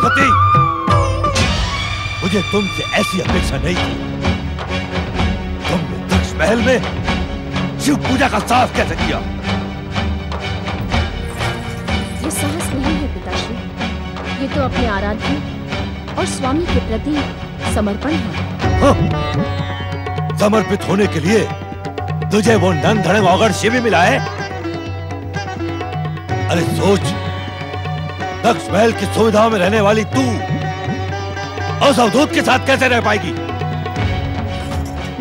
बृहस्पति, मुझे तुमसे ऐसी अपेक्षा नहीं थी। तुमने दक्ष महल में शिव पूजा का साहस कैसे किया? ये साहस नहीं है पिताश्री, ये तो अपने आराध्य और स्वामी के प्रति समर्पण है। हाँ, समर्पित होने के लिए तुझे वो नन धड़ंग औगड़ शिव ही मिला है? अरे सोच, दक्ष महल की सुविधाओं में रहने वाली तू उस अवधूत के साथ कैसे रह पाएगी?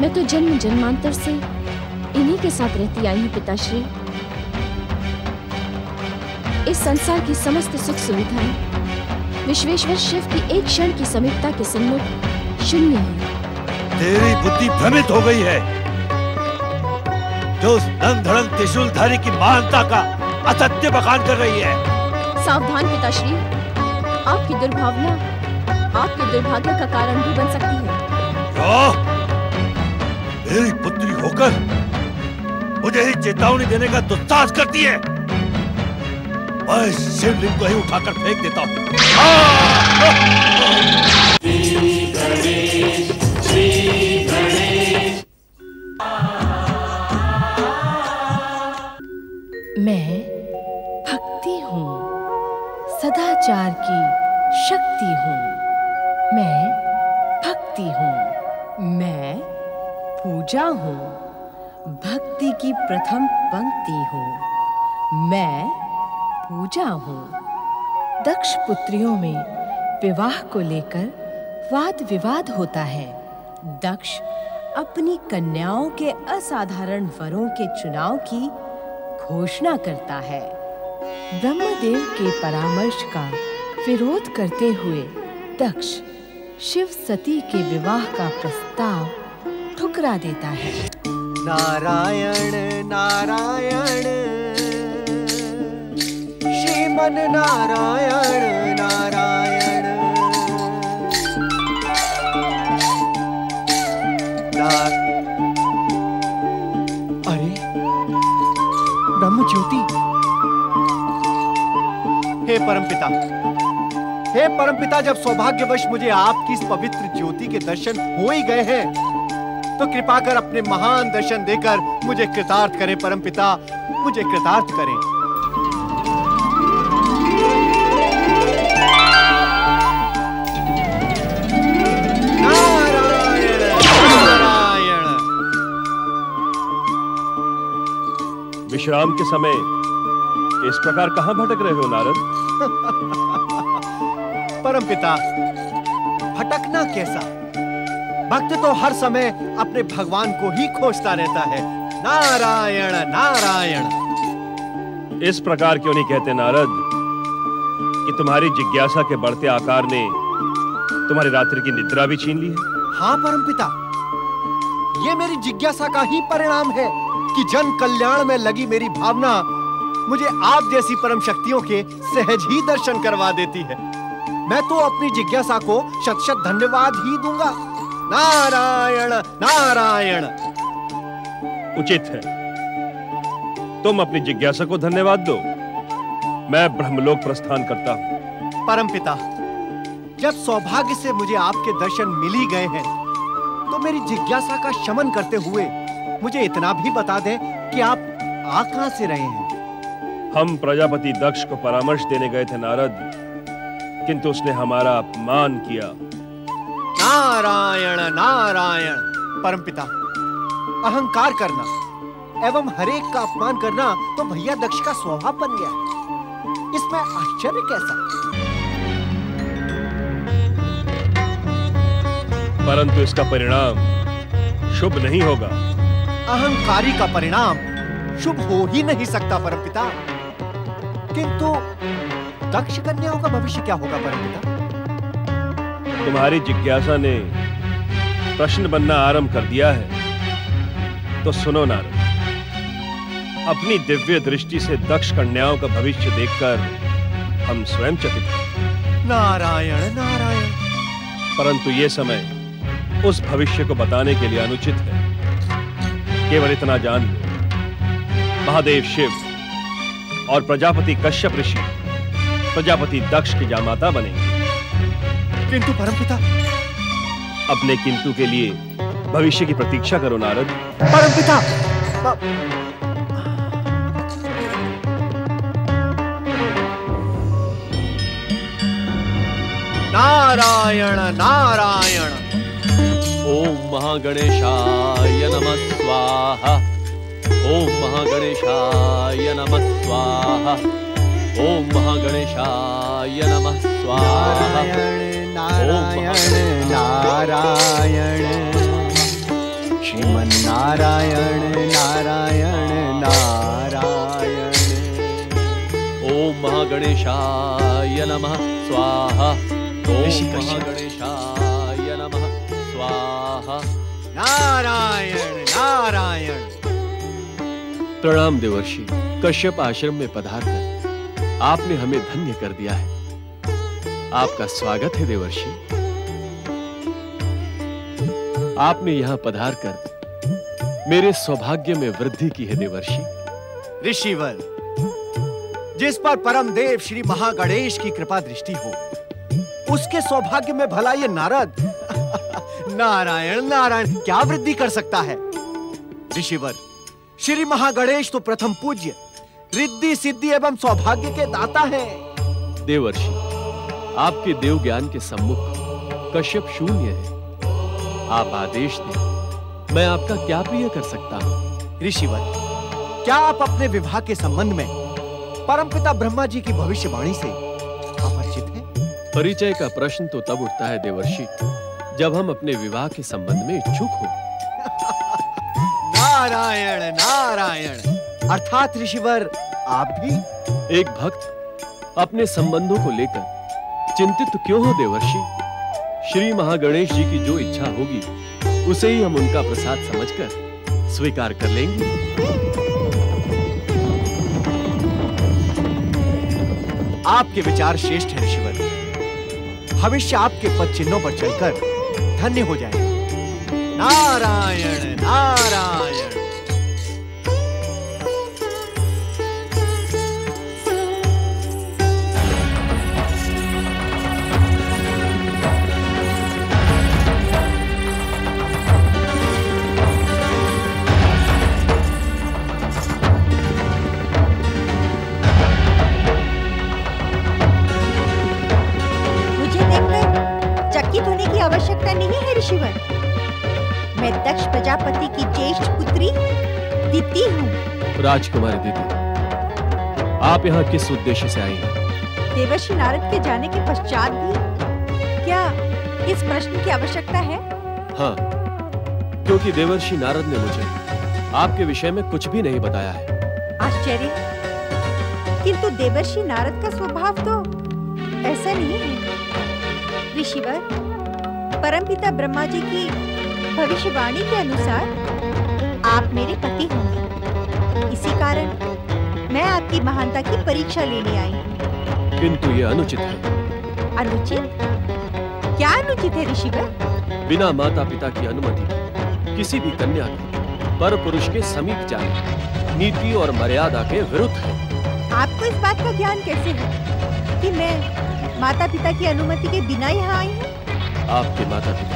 मैं तो जन्म जन्मांतर से इन्हीं के साथ रहती आई हूँ पिताश्री। इस संसार की समस्त सुख सुविधाएं विश्वेश्वर शिव की एक क्षण की समीपता के सम्मुख शून्य है। तेरी बुद्धि भ्रमित हो गई है। जो उस नन धड़ंग त्रिशूलधारी की महानता का असत्य बखान कर रही है। सावधान पिताश्री, आपकी दुर्भावना आपके दुर्भाग्य का कारण भी बन सकती है। क्या? मेरी पुत्री होकर मुझे ही चेतावनी देने का दुस्साहस करती है? मैं शिवलिंग को ही उठाकर फेंक देता हूँ। मैं भक्ति हूँ, सदाचार की शक्ति हूँ। मैं भक्ति हूँ, मैं पूजा हूँ, भक्ति की प्रथम पंक्ति हूँ। मैं पूजा हूँ। दक्ष पुत्रियों में विवाह को लेकर वाद विवाद होता है। दक्ष अपनी कन्याओं के असाधारण वरों के चुनाव की घोषणा करता है। ब्रह्मदेव के परामर्श का विरोध करते हुए दक्ष शिव सती के विवाह का प्रस्ताव ठुकरा देता है। नारायण नारायण श्रीमन नारायण नारायण अरे ब्रह्म ज्योति! हे परमपिता, हे परमपिता, जब सौभाग्यवश मुझे आपकी इस पवित्र ज्योति के दर्शन हो ही गए हैं, तो कृपा कर अपने महान दर्शन देकर मुझे कृतार्थ करें परमपिता, मुझे कृतार्थ करें। नारायण नारायण। विश्राम के समय इस प्रकार कहां भटक रहे हो नारद? परमपिता, भटकना कैसा? भक्त तो हर समय अपने भगवान को ही खोजता रहता है। नारायण नारायण। इस प्रकार क्यों नहीं कहते नारद कि तुम्हारी जिज्ञासा के बढ़ते आकार ने तुम्हारी रात्रि की निद्रा भी छीन ली है? हाँ परमपिता, ये मेरी जिज्ञासा का ही परिणाम है कि जन कल्याण में लगी मेरी भावना मुझे आप जैसी परम शक्तियों के सहज ही दर्शन करवा देती है। मैं तो अपनी जिज्ञासा को शत शत धन्यवाद ही दूंगा। नारायण नारायण। उचित है, तुम अपनी जिज्ञासा को धन्यवाद दो। मैं ब्रह्मलोक प्रस्थान करता हूं। परमपिता, जब सौभाग्य से मुझे आपके दर्शन मिल ही गए हैं, तो मेरी जिज्ञासा का शमन करते हुए मुझे इतना भी बता दें कि आप आ कहां से रहे हैं? हम प्रजापति दक्ष को परामर्श देने गए थे नारद, किंतु उसने हमारा अपमान किया। नारायण नारायण। परमपिता, अहंकार करना एवं हरेक का अपमान करना तो भैया दक्ष का स्वभाव बन गया है। इसमें आश्चर्य कैसा? परंतु इसका परिणाम शुभ नहीं होगा। अहंकारी का परिणाम शुभ हो ही नहीं सकता परमपिता। किंतु दक्ष कन्याओं का भविष्य क्या होगा परमपिता? तुम्हारी जिज्ञासा ने प्रश्न बनना आरंभ कर दिया है, तो सुनो नारद। अपनी दिव्य दृष्टि से दक्ष कन्याओं का भविष्य देखकर हम स्वयं चकित हैं। नारायण नारायण। परंतु ये समय उस भविष्य को बताने के लिए अनुचित है। केवल इतना जान लो, महादेव शिव और प्रजापति कश्यप ऋषि प्रजापति दक्ष की जामाता बनेंगे। किंतु परमपिता। अपने किंतु के लिए भविष्य की प्रतीक्षा करो नारद। परमपिता। नारायण नारायण। ओम महागणेशाय नमः स्वाहा। ओम महागणेशाय नमः स्वाहा। ओम महागणेशाय नमः स्वाहा। नारायण नारायण नारायण श्रीमन नारायण नारायण नारायण। ओम महागणेशाय नमः स्वाहा। ओम ऋषि कश्यप। महागणेशाय नमः स्वाहा। नारायण नारायण। प्रणाम देवर्षि। कश्यप आश्रम में पधारकर आपने हमें धन्य कर दिया है। आपका स्वागत है देवर्षि। आपने यहां पधारकर मेरे सौभाग्य में वृद्धि की है देवर्षि। ऋषिवर, जिस पर परम देव श्री महागणेश की कृपा दृष्टि हो, उसके सौभाग्य में भला ये नारद नारायण नारायण क्या वृद्धि कर सकता है। ऋषिवर, श्री महागणेश तो प्रथम पूज्य, रिद्धि सिद्धि एवं सौभाग्य के दाता है। देवर्षि, आपके देव ज्ञान के सम्मुख कश्यप शून्य है। आप आदेश दें, मैं आपका क्या प्रिय कर सकता हूं। ऋषिवर, क्या आप अपने विवाह के संबंध में परमपिता ब्रह्मा जी की भविष्यवाणी से अपरिचित हैं? परिचय का प्रश्न तो तब उठता है देवर्षि, जब हम अपने विवाह के संबंध में इच्छुक हो। नारायण नारायण। अर्थात ऋषिवर, आप भी एक भक्त अपने संबंधों को लेकर चिंतित क्यों हो देवर्षि? श्री महागणेश जी की जो इच्छा होगी उसे ही हम उनका प्रसाद समझकर स्वीकार कर लेंगे। आपके विचार श्रेष्ठ है ऋषिवर। भविष्य आपके पद चिन्हों पर चलकर धन्य हो जाएगा। नारायण नारायण। आवश्यकता नहीं है ऋषिवर। मैं दक्ष प्रजापति की ज्येष्ठ पुत्री दिति हूँ। राजकुमारी दिति, आप यहाँ किस उद्देश्य से आई हैं? देवर्षि नारद के जाने के पश्चात भी क्या इस प्रश्न की आवश्यकता है? हाँ, क्योंकि देवर्षि नारद ने मुझे आपके विषय में कुछ भी नहीं बताया है। आश्चर्य, किंतु देवर्षि नारद का स्वभाव तो ऐसा नहीं है। ऋषिवर, परमपिता ब्रह्मा जी की भविष्यवाणी के अनुसार आप मेरे पति होंगे। इसी कारण मैं आपकी महानता की परीक्षा लेने आई हूँ। किंतु ये अनुचित है। अनुचित? क्या अनुचित है ऋषिवर? बिना माता पिता की अनुमति किसी भी कन्या को पर पुरुष के समीप जाना नीति और मर्यादा के विरुद्ध है। आपको इस बात का ज्ञान कैसे है कि मैं माता पिता की अनुमति के बिना यहाँ आई हूँ? आपके माता पिता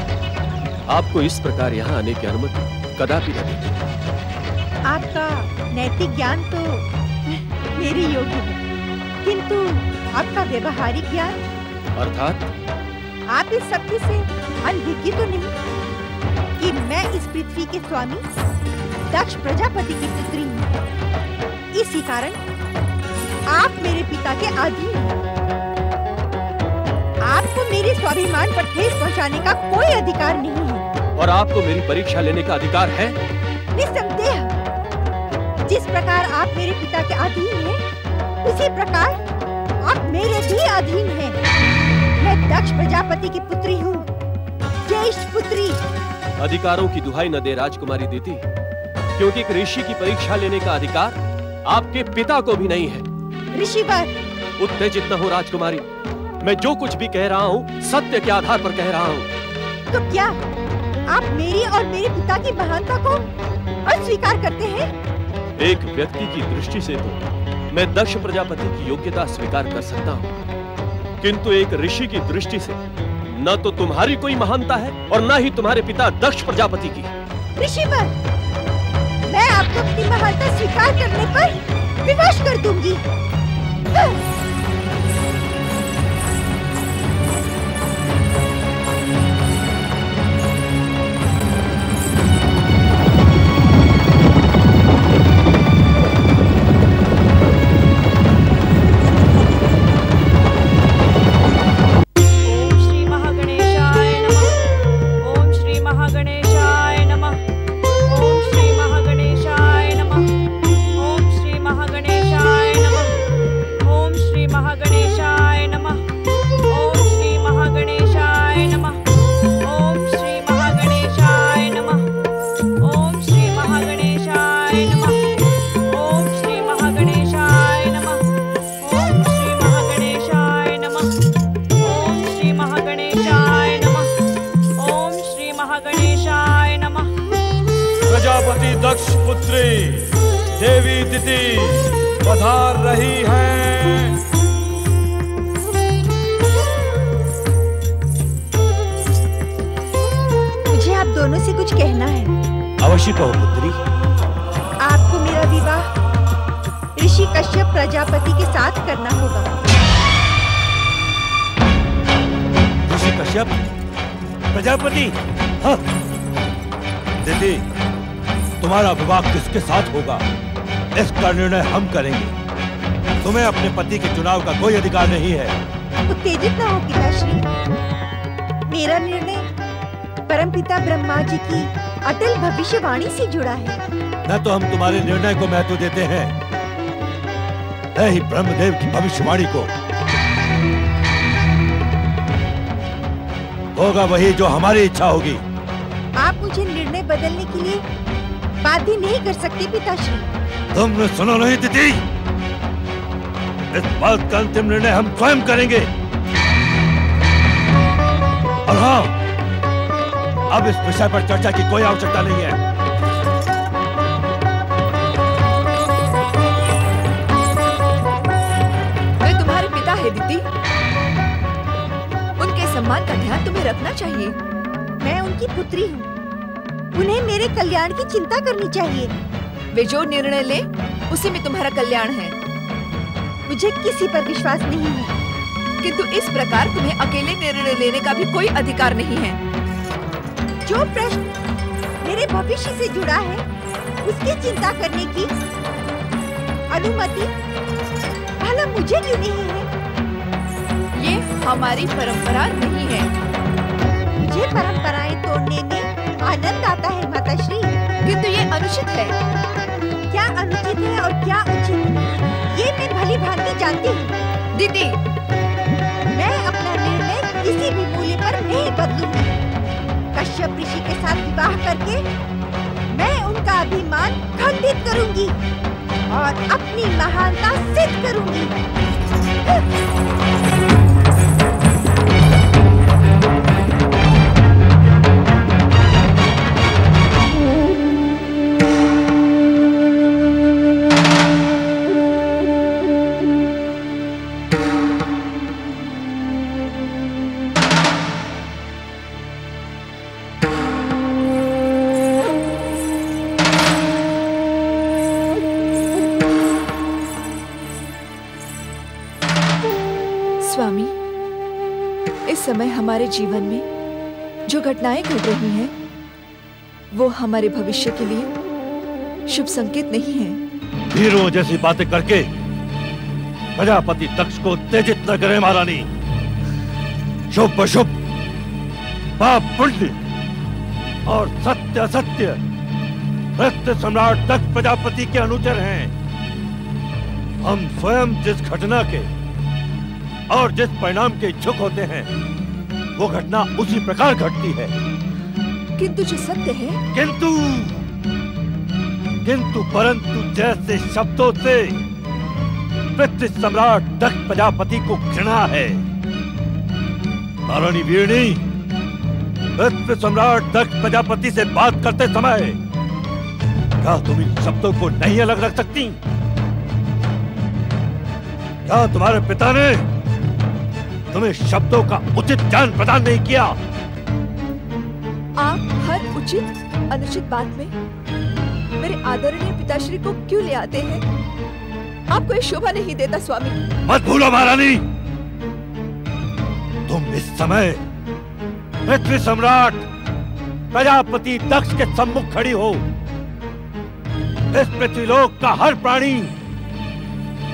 आपको इस प्रकार यहाँ आने की अनुमति कदापि न देते। आपका नैतिक ज्ञान तो मेरी योग्य है, किंतु आपका व्यवहारिक ज्ञान? अर्थात आप इस सत्य से अनभिज्ञ तो नहीं कि मैं इस पृथ्वी के स्वामी दक्ष प्रजापति की पुत्री हूँ। इसी कारण आप मेरे पिता के अधीन हैं। आपको मेरे स्वाभिमान पर ठेस पहुंचाने का कोई अधिकार नहीं है। और आपको मेरी परीक्षा लेने का अधिकार है? निस्संदेह। जिस प्रकार आप मेरे पिता के अधीन हैं, उसी प्रकार आप मेरे भी अधीन हैं। मैं दक्ष प्रजापति की पुत्री हूँ, ज्येष्ठ पुत्री। अधिकारों की दुहाई न दे राजकुमारी दिति, क्योंकि एक ऋषि की परीक्षा लेने का अधिकार आपके पिता को भी नहीं है। ऋषिवर, उत्तेजित न हो राजकुमारी। मैं जो कुछ भी कह रहा हूँ सत्य के आधार पर कह रहा हूँ। तो क्या आप मेरी और मेरे पिता की महानता को अस्वीकार करते हैं? एक व्यक्ति की दृष्टि से तो मैं दक्ष प्रजापति की योग्यता स्वीकार कर सकता हूँ, किंतु एक ऋषि की दृष्टि से न तो तुम्हारी कोई महानता है और न ही तुम्हारे पिता दक्ष प्रजापति की। ऋषिवर, मैं आपको अपनी महानता स्वीकार करने पर विवश कर दूंगी। प्रजापति दक्ष पुत्री देवी दिति पधार रही हैं। मुझे आप दोनों से कुछ कहना है। अवश्य कहो पुत्री। आपको मेरा विवाह ऋषि कश्यप प्रजापति के साथ करना होगा। ऋषि कश्यप प्रजापति? हाँ। दीदी, तुम्हारा विवाह किसके साथ होगा इसका निर्णय हम करेंगे। तुम्हें अपने पति के चुनाव का कोई अधिकार नहीं है। उत्तेजित न हो पिताश्री। मेरा निर्णय परमपिता ब्रह्मा जी की अटल भविष्यवाणी से जुड़ा है। न तो हम तुम्हारे निर्णय को महत्व देते हैं, न ही ब्रह्मदेव की भविष्यवाणी को। होगा वही जो हमारी इच्छा होगी। आप मुझे निर्णय बदलने के लिए बाध्य नहीं कर सकते पिताश्री। तुमने सुना नहीं दीदी? इस बात का अंतिम निर्णय हम स्वयं करेंगे। और हाँ, अब इस विषय पर चर्चा की कोई आवश्यकता नहीं है। वे तुम्हारे पिता है दीदी। उनके सम्मान का ध्यान तुम्हें रखना चाहिए। मैं उनकी पुत्री हूँ। उन्हें मेरे कल्याण की चिंता करनी चाहिए। वे जो निर्णय ले उसी में तुम्हारा कल्याण है। मुझे किसी पर विश्वास नहीं है। किंतु इस प्रकार तुम्हें अकेले निर्णय लेने का भी कोई अधिकार नहीं है। जो प्रश्न मेरे भविष्य से जुड़ा है उसकी चिंता करने की अनुमति भला मुझे क्यों नहीं है? ये हमारी परंपरा नहीं है। मुझे परंपराएं तोड़ने में आनंद आता है माताश्री। किंतु ये अनुचित है। क्या अनुचित है और क्या उचित, ये मैं भली भांति जानती हूँ। दीदी, मैं अपना निर्णय किसी भी मूल्य पर नहीं बदलूंगी। कश्यप ऋषि के साथ विवाह करके मैं उनका अभिमान खंडित करूंगी और अपनी महानता सिद्ध करूंगी। स्वामी, इस समय हमारे जीवन में जो घटनाएं घट रही हैं, वो हमारे भविष्य के लिए शुभ संकेत नहीं है। वीरों जैसी बातें करके प्रजापति दक्ष को उत्तेजित न करे महारानी। शुभ अशुभ, पाप पुण्य और सत्य असत्य सत्य सम्राट दक्ष प्रजापति के अनुचर हैं। हम स्वयं जिस घटना के और जिस परिणाम के इच्छुक होते हैं वो घटना उसी प्रकार घटती है। किंतु जो सत्य है, किंतु परंतु जैसे शब्दों से पृथ्वी सम्राट दक्ष प्रजापति को घृणा है। महारानी वीरणी, पृथ्वी सम्राट दक्ष प्रजापति से बात करते समय क्या तुम इन शब्दों को नहीं अलग रख सकती? क्या तुम्हारे पिता ने तुम्हें शब्दों का उचित ज्ञान प्रदान नहीं किया। आप हर उचित अनुचित बात में मेरे आदरणीय पिताश्री को क्यों ले आते हैं? आपको ये शोभा नहीं देता स्वामी। मत भूलो महारानी, तुम इस समय पृथ्वी सम्राट प्रजापति दक्ष के सम्मुख खड़ी हो। इस पृथ्वीलोक का हर प्राणी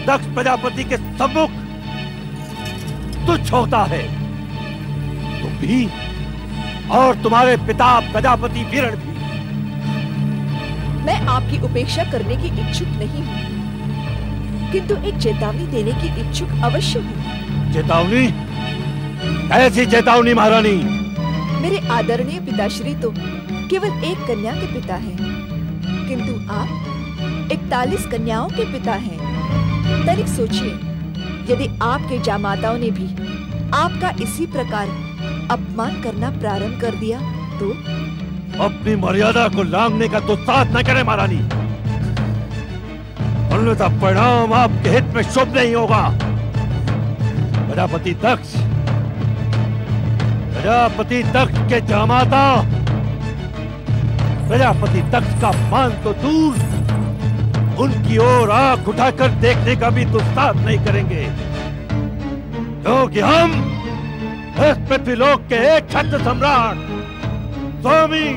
दक्ष प्रजापति के सम्मुख तुच्छ होता है। तुम भी और तुम्हारे पिता प्रजापति वीरण भी। मैं आपकी उपेक्षा करने की इच्छुक नहीं हूँ, किंतु एक चेतावनी देने की इच्छुक अवश्य हूँ। चेतावनी? ऐसी चेतावनी महारानी? मेरे आदरणीय पिताश्री तो केवल एक कन्या के पिता हैं, किंतु आप 41 कन्याओं के पिता हैं। तनिक सोचिए, यदि आपके जामाताओं ने भी आपका इसी प्रकार अपमान करना प्रारंभ कर दिया तो? अपनी मर्यादा को लांघने का दुस्साहस न करें महारानी, अन्यथा परिणाम आपके हित में शुभ नहीं होगा। प्रजापति दक्ष के जामाता प्रजापति दक्ष का मान तो दूर, उनकी ओर आंख उठाकर देखने का भी दुस्साहस नहीं करेंगे, क्योंकि हम इस पृथ्वीलोक के एक छत्र सम्राट स्वामी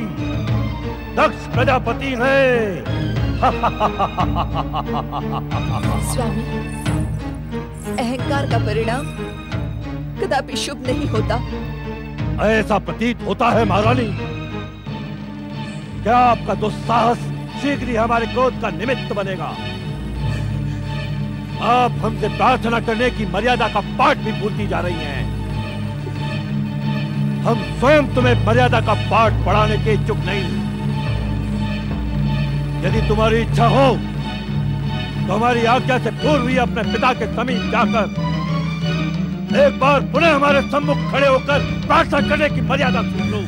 दक्ष प्रजापति हैं। स्वामी, अहंकार का परिणाम कदापि शुभ नहीं होता। ऐसा प्रतीत होता है महारानी। क्या आपका दुस्साहस शीघ्र ही हमारे क्रोध का निमित्त बनेगा? आप हमसे प्रार्थना करने की मर्यादा का पाठ भी भूलती जा रही हैं। हम स्वयं तुम्हें मर्यादा का पाठ पढ़ाने के इच्छुक नहीं। यदि तुम्हारी इच्छा हो तो हमारी आज्ञा से पूर्व ही अपने पिता के समीप जाकर एक बार पुनः हमारे सम्मुख खड़े होकर प्रार्थना करने की मर्यादा सुन लो।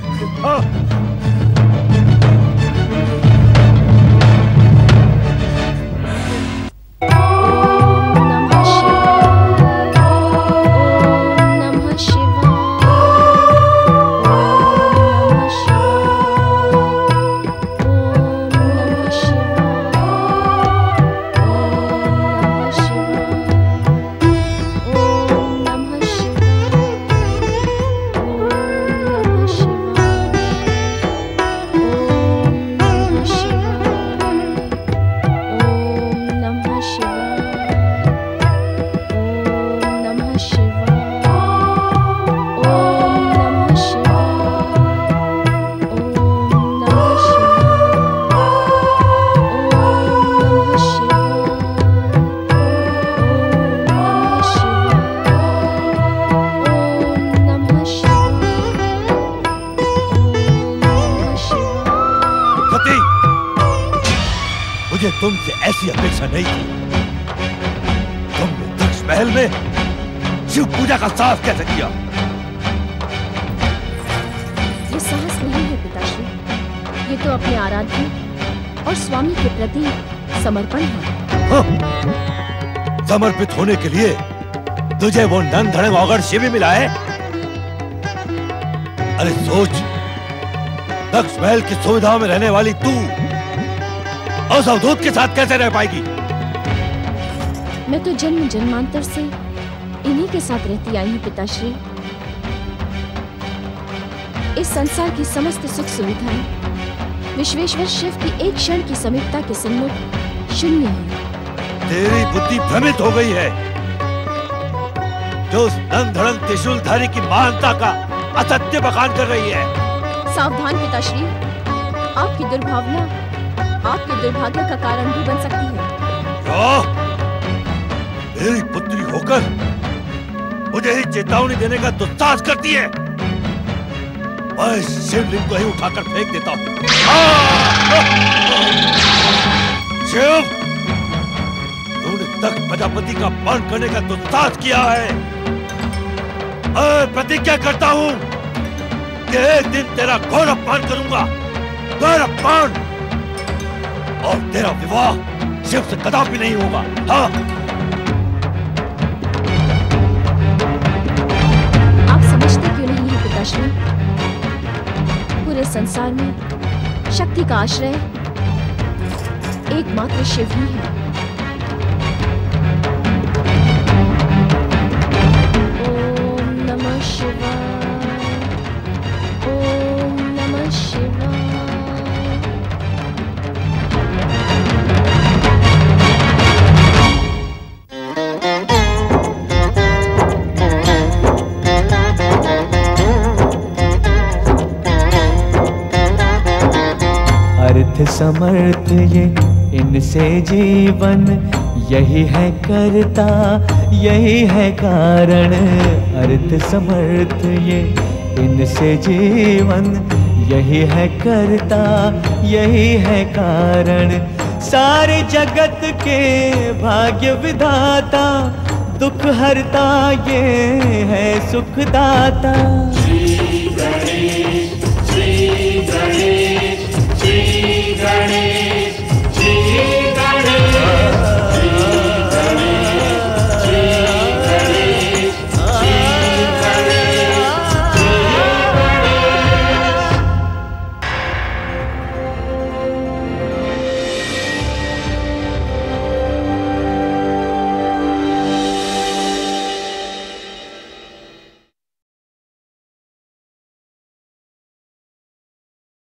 तुमसे ऐसी अपेक्षा नहीं थी। तुमने दक्ष महल में शिव पूजा का साहस कैसे किया? ये साहस नहीं है पिताश्री, ये तो अपने आराध्य और स्वामी के प्रति समर्पण है। हाँ, समर्पित होने के लिए तुझे वो नंद धड़ंग औगड़ शिव मिला है? अरे सोच, दक्ष महल की सुविधाओं में रहने वाली तू और अवधूत के साथ कैसे रह पाएगी? मैं तो जन्म जन्मांतर से इन्हीं के साथ रहती आई हूँ पिताश्री। इस संसार की समस्त सुख सुविधाएं विश्वेश्वर शिव की एक क्षण की समीपता के सम्मुख शून्य है। तेरी बुद्धि भ्रमित हो गई है, जो उस नंद धड़ंग त्रिशूलधारी की महानता का असत्य बखान कर रही है। सावधान पिताश्री, आपकी दुर्भावना आपके दुर्भाग्य का कारण भी बन सकती है। क्या? मेरी पुत्री होकर मुझे ही चेतावनी देने का दुस्साहस करती है? मैं शिवलिंग को ही उठाकर फेंक देता हूँ। शिव, तूने दक्ष प्रजापति का अपमान करने का दुस्साहस किया है। मैं प्रतिज्ञा करता हूँ कि एक दिन तेरा घोर अपमान करूंगा, घोर अपमान, और तेरा विवाह शिव से कदापि नहीं होगा। हाँ, संसार में शक्ति का आश्रय एकमात्र शिव ही है। ओम नमः शिवाय, ओम नमः शिवाय। अर्थ समर्थ ये इनसे जीवन, यही है करता यही है कारण। अर्थ समर्थ ये इनसे जीवन, यही है करता यही है कारण। सारे जगत के भाग्य विधाता, दुख हरता ये है सुखदाता।